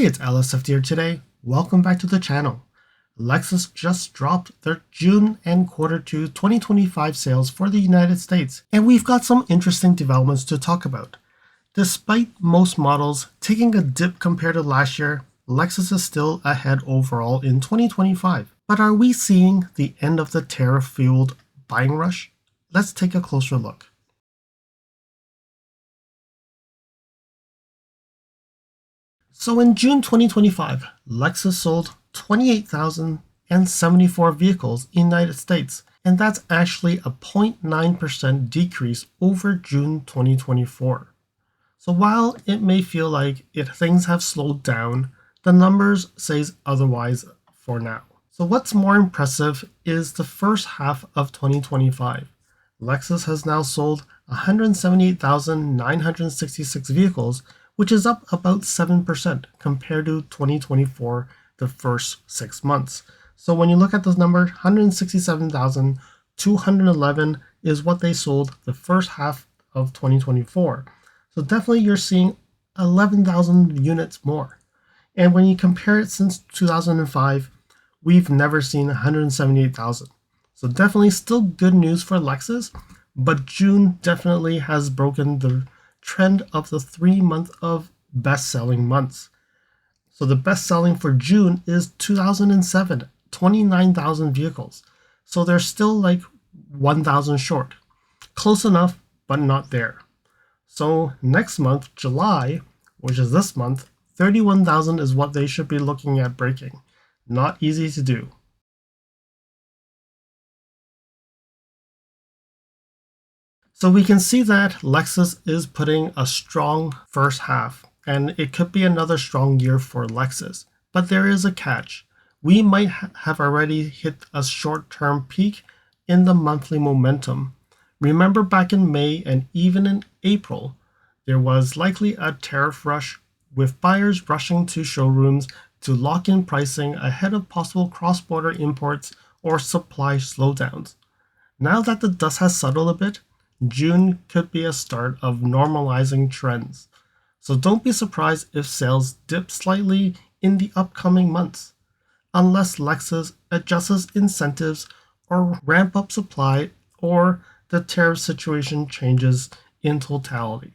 Hey, it's LSF here today. Welcome back to the channel. Lexus just dropped their June and Q2 2025 sales for the United States, and we've got some interesting developments to talk about. Despite most models taking a dip compared to last year, Lexus is still ahead overall in 2025. But are we seeing the end of the tariff-fueled buying rush? Let's take a closer look. So in June 2025, Lexus sold 28,074 vehicles in the United States, and that's actually a 0.9% decrease over June 2024. So while it may feel like things have slowed down, the numbers says otherwise for now. So what's more impressive is the first half of 2025. Lexus has now sold 178,966 vehicles, which is up about 7% compared to 2024, the first 6 months. So when you look at this number, 167,211 is what they sold the first half of 2024. So definitely you're seeing 11,000 units more. And when you compare it since 2005, we've never seen 178,000. So definitely still good news for Lexus, but June definitely has broken the trend of the 3-month of best-selling months. So the best-selling for June is 2007, 29,000 vehicles. So they're still like 1,000 short. Close enough, but not there. So next month, July, which is this month, 31,000 is what they should be looking at breaking. Not easy to do. So we can see that Lexus is putting a strong first half, and it could be another strong year for Lexus. But there is a catch. We might have already hit a short-term peak in the monthly momentum. Remember back in May and even in April, there was likely a tariff rush with buyers rushing to showrooms to lock in pricing ahead of possible cross-border imports or supply slowdowns. Now that the dust has settled a bit, June could be a start of normalizing trends. So don't be surprised if sales dip slightly in the upcoming months, unless Lexus adjusts incentives or ramp up supply or the tariff situation changes in totality.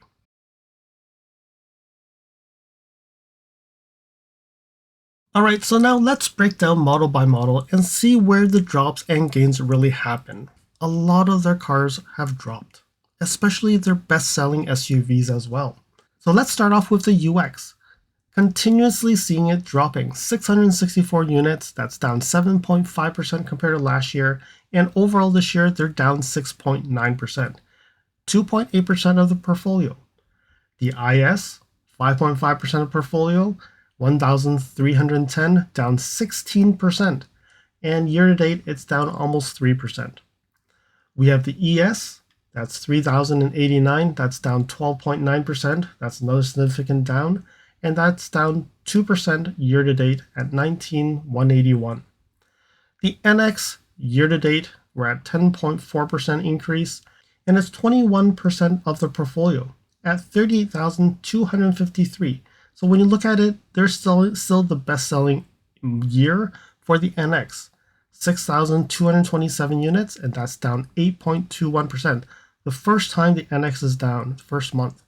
Alright, so now let's break down model by model and see where the drops and gains really happen. A lot of their cars have dropped, especially their best-selling SUVs as well. So let's start off with the UX. Continuously seeing it dropping 664 units, that's down 7.5% compared to last year, and overall this year they're down 6.9%, 2.8% of the portfolio. The IS, 5.5% of portfolio, 1,310, down 16%, and year-to-date it's down almost 3%. We have the ES, that's 3,089, that's down 12.9%, that's another significant down, and that's down 2% year-to-date at 19,181. The NX, year-to-date, we're at 10.4% increase, and it's 21% of the portfolio at 38,253. So when you look at it, they're still the best-selling year for the NX. 6,227 units, and that's down 8.21%. The first time the NX is down, first month.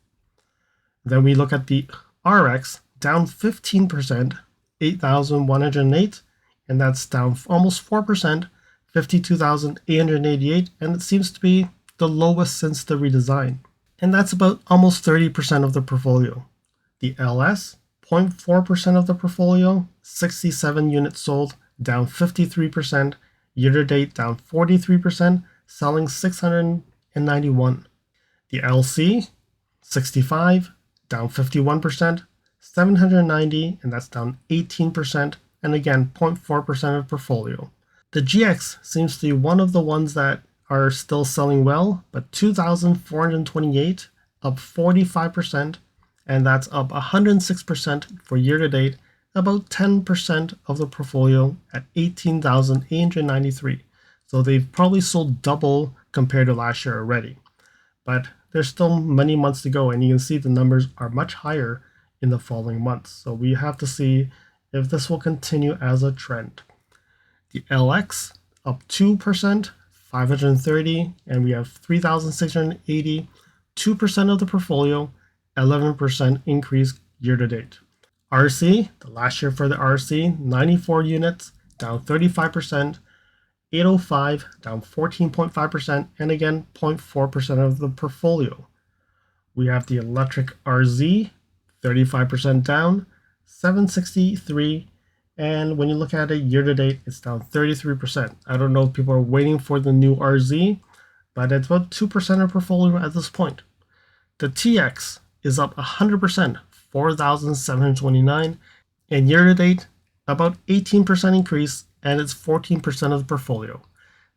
Then we look at the RX, down 15%, 8,108, and that's down almost 4%, 52,888, and it seems to be the lowest since the redesign. And that's about almost 30% of the portfolio. The LS, 0.4% of the portfolio, 67 units sold, down 53%, year-to-date down 43%, selling 691. The LC, 65, down 51%, 790, and that's down 18%, and again 0.4% of portfolio. The GX seems to be one of the ones that are still selling well, but 2,428, up 45%, and that's up 106% for year-to-date, about 10% of the portfolio at 18,893. So they've probably sold double compared to last year already. But there's still many months to go, and you can see the numbers are much higher in the following months. So we have to see if this will continue as a trend. The LX up 2%, 530, and we have 3,680, 2% of the portfolio, 11% increase year to date. RC, the last year for the RC, 94 units, down 35%, 805, down 14.5%, and again, 0.4% of the portfolio. We have the electric RZ, 35% down, 763, and when you look at it year to date, it's down 33%. I don't know if people are waiting for the new RZ, but it's about 2% of portfolio at this point. The TX is up 100%, 4,729, and year to date, about 18% increase, and it's 14% of the portfolio.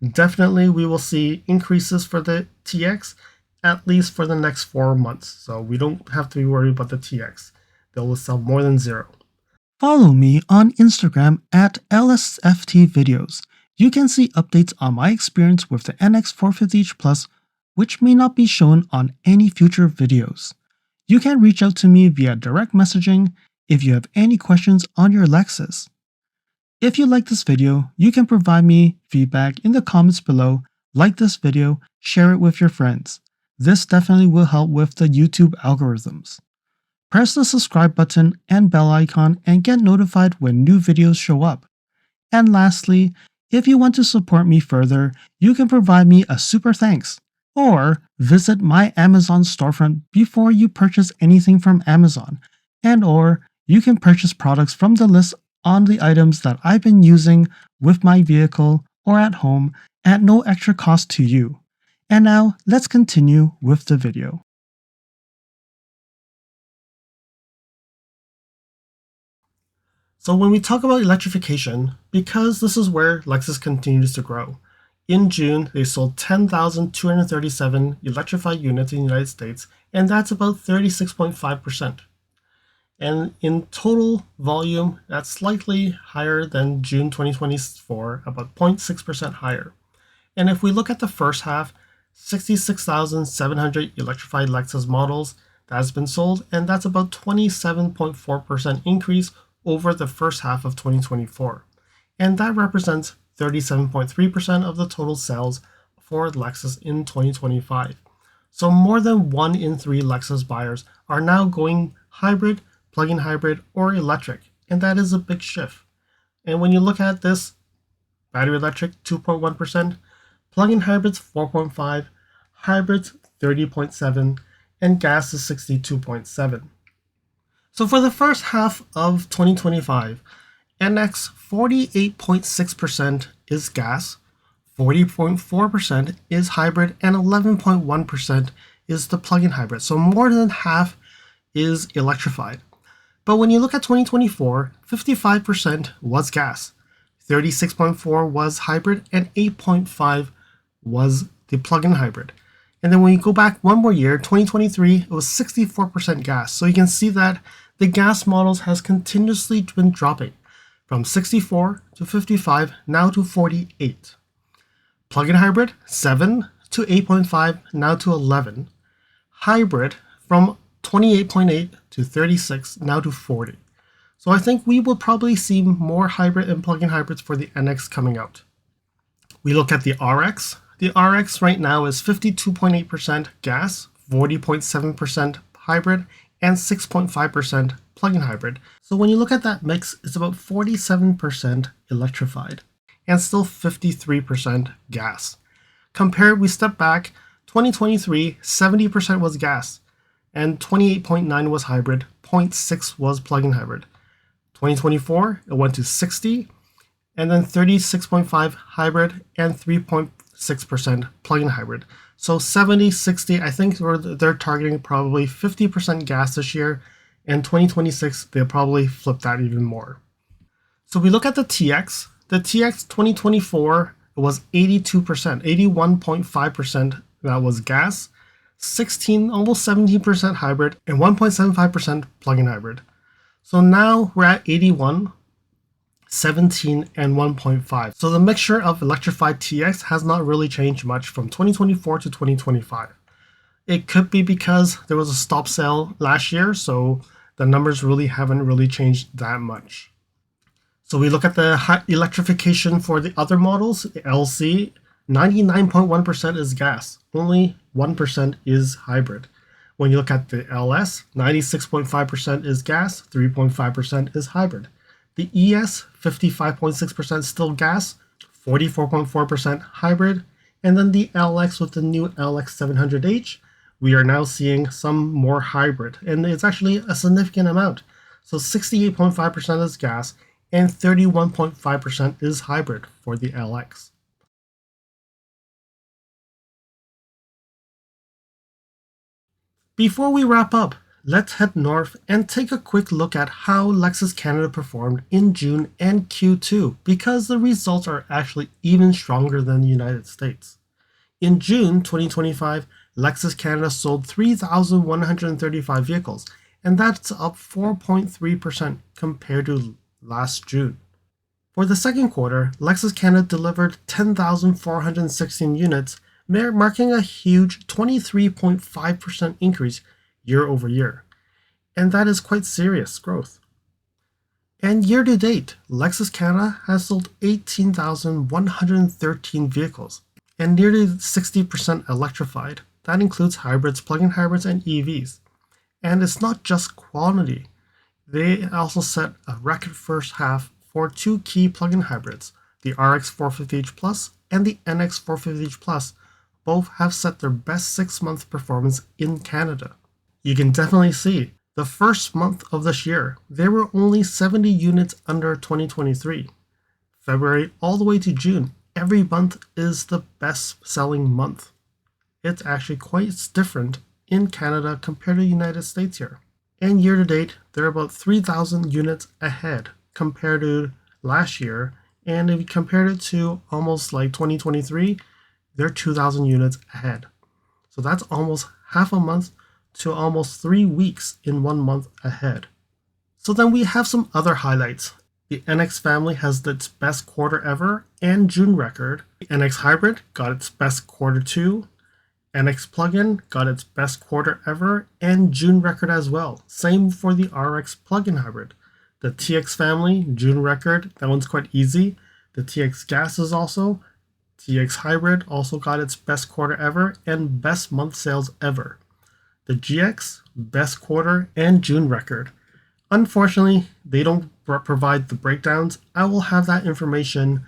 Definitely, we will see increases for the TX, at least for the next 4 months. So we don't have to be worried about the TX. They will sell more than zero. Follow me on Instagram at LSFT Videos. You can see updates on my experience with the NX 450h Plus, which may not be shown on any future videos. You can reach out to me via direct messaging if you have any questions on your Lexus. If you like this video, you can provide me feedback in the comments below, like this video, share it with your friends. This definitely will help with the YouTube algorithms. Press the subscribe button and bell icon and get notified when new videos show up. And lastly, if you want to support me further, you can provide me a super thanks, or visit my Amazon storefront before you purchase anything from Amazon, or you can purchase products from the list on the items that I've been using with my vehicle or at home at no extra cost to you. And now let's continue with the video. So when we talk about electrification, because this is where Lexus continues to grow, in June they sold 10,237 electrified units in the United States, and that's about 36.5%. And in total volume, that's slightly higher than June 2024, about 0.6% higher. And if we look at the first half, 66,700 electrified Lexus models that has been sold, and that's about 27.4% increase over the first half of 2024. And that represents 37.3% of the total sales for Lexus in 2025. So more than 1 in 3 Lexus buyers are now going hybrid, plug-in hybrid, or electric, and that is a big shift. And when you look at this, battery electric 2.1%, plug-in hybrids 4.5%, hybrids 30.7%, and gas is 62.7%. So for the first half of 2025, NX 48.6% is gas, 40.4% is hybrid, and 11.1% is the plug-in hybrid. So more than half is electrified. But when you look at 2024, 55% was gas, 36.4% was hybrid, and 8.5% was the plug-in hybrid. And then when you go back one more year, 2023, it was 64% gas. So you can see that the gas models has continuously been dropping from 64 to 55, now to 48. Plug-in hybrid, 7 to 8.5, now to 11. Hybrid from 28.8 to 36, now to 40. So I think we will probably see more hybrid and plug-in hybrids for the NX coming out. We look at the RX. The RX right now is 52.8% gas, 40.7% hybrid, and 6.5% plug-in hybrid. So when you look at that mix, it's about 47% electrified and still 53% gas. Compared, we step back, 2023, 70% was gas and 28.9% was hybrid, 0.6% was plug-in hybrid. 2024, it went to 60%, and then 36.5% hybrid and 3.6% plug-in hybrid. So 70, 60, I think they're targeting probably 50% gas this year, and 2026, they'll probably flip that even more. So we look at the TX. The TX 2024 was 82%, 81.5% that was gas, 16, almost 17% hybrid, and 1.75% plug-in hybrid. So now we're at 81, 17, and 1.5. So the mixture of electrified TX has not really changed much from 2024 to 2025. It could be because there was a stop sale last year, so The numbers really haven't really changed that much. So we look at the electrification for the other models. The LC, 99.1% is gas. Only 1% is hybrid. When you look at the LS, 96.5% is gas, 3.5% is hybrid. The ES, 55.6% still gas, 44.4% hybrid. And then the LX with the new LX700H, we are now seeing some more hybrid. And it's actually a significant amount. So 68.5% is gas and 31.5% is hybrid for the LX. Before we wrap up, let's head north and take a quick look at how Lexus Canada performed in June and Q2 because the results are actually even stronger than the United States. In June 2025, Lexus Canada sold 3,135 vehicles, and that's up 4.3% compared to last June. For the second quarter, Lexus Canada delivered 10,416 units, marking a huge 23.5% increase year over year. And that is quite serious growth. And year to date, Lexus Canada has sold 18,113 vehicles, and nearly 60% electrified. That includes hybrids, plug-in hybrids, and EVs. And it's not just quantity. They also set a record first half for two key plug-in hybrids, the RX 450h Plus and the NX 450h Plus. Both have set their best 6-month performance in Canada. You can definitely see the first month of this year, there were only 70 units under 2023. February all the way to June, every month is the best selling month. It's actually quite different in Canada compared to the United States here. And year to date, they're about 3,000 units ahead compared to last year. And if you compare it to almost like 2023, they're 2,000 units ahead. So that's almost half a month to almost 3 weeks in 1 month ahead. So then we have some other highlights. The NX family has its best quarter ever and June record. The NX Hybrid got its best quarter too. NX Plug-in got its best quarter ever and June record as well. Same for the RX Plug-in Hybrid. The TX family, June record, that one's quite easy. The TX Gas is also. TX Hybrid also got its best quarter ever and best month sales ever. The GX, best quarter and June record. Unfortunately, they don't provide the breakdowns. I will have that information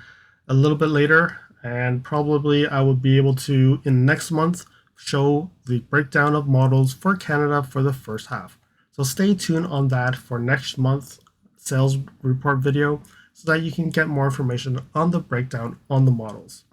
a little bit later, and probably I will be able to, in next month, show the breakdown of models for Canada for the first half. So stay tuned on that for next month's sales report video so that you can get more information on the breakdown on the models.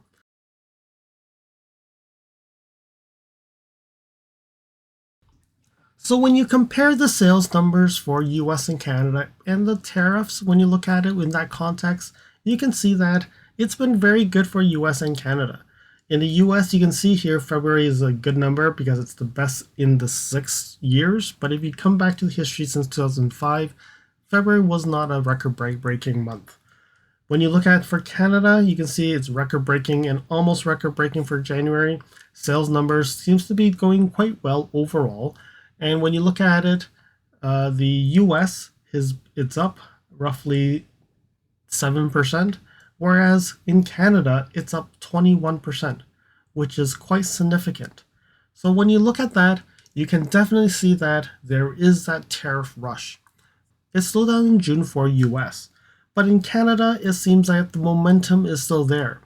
So when you compare the sales numbers for US and Canada and the tariffs, when you look at it in that context, you can see that it's been very good for US and Canada. In the US, you can see here February is a good number because it's the best in the 6 years. But if you come back to the history since 2005, February was not a record-breaking month. When you look at for Canada, you can see it's record-breaking and almost record-breaking for January. Sales numbers seems to be going quite well overall. And when you look at it, the US it's up roughly 7%, whereas in Canada it's up 21%, which is quite significant. So when you look at that, you can definitely see that there is that tariff rush. It slowed down in June for US, but in Canada it seems like the momentum is still there.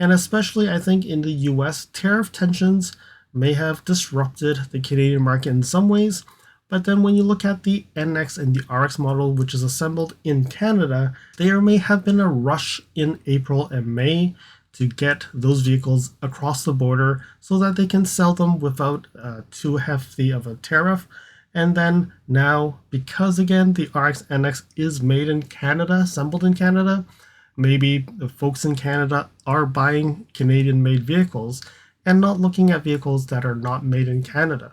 And especially I think in the US, tariff tensions may have disrupted the Canadian market in some ways, but then when you look at the NX and the RX model, which is assembled in Canada, there may have been a rush in April and May to get those vehicles across the border so that they can sell them without too hefty of a tariff. And then now, because again, the RX NX is made in Canada, assembled in Canada, maybe the folks in Canada are buying Canadian-made vehicles and not looking at vehicles that are not made in Canada.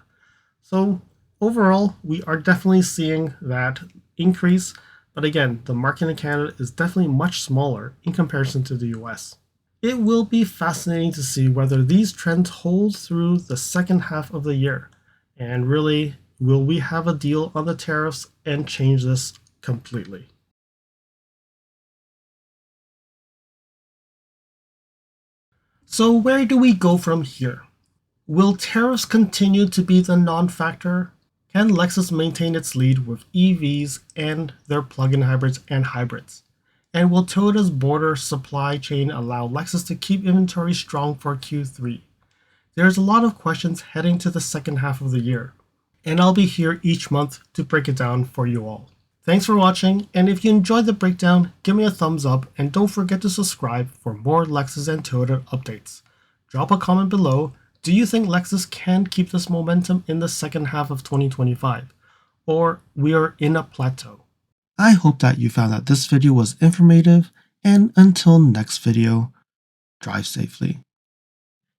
So overall, we are definitely seeing that increase. But again, the market in Canada is definitely much smaller in comparison to the US. It will be fascinating to see whether these trends hold through the second half of the year. And really, Will we have a deal on the tariffs and change this completely? So where do we go from here? Will tariffs continue to be the non-factor? Can Lexus maintain its lead with EVs and their plug-in hybrids and hybrids? And will Toyota's border supply chain allow Lexus to keep inventory strong for Q3? There's a lot of questions heading to the second half of the year, and I'll be here each month to break it down for you all. Thanks for watching, and if you enjoyed the breakdown, give me a thumbs up and don't forget to subscribe for more Lexus and Toyota updates. Drop a comment below. Do you think Lexus can keep this momentum in the second half of 2025? Or we are in a plateau? I hope that you found that this video was informative, and until next video, drive safely.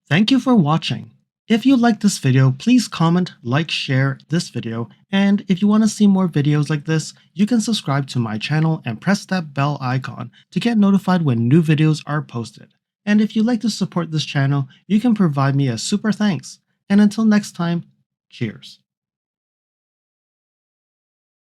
Thank you for watching. If you liked this video, please comment, like, share this video, and if you want to see more videos like this, you can subscribe to my channel and press that bell icon to get notified when new videos are posted. And if you'd like to support this channel, you can provide me a super thanks. And until next time, cheers.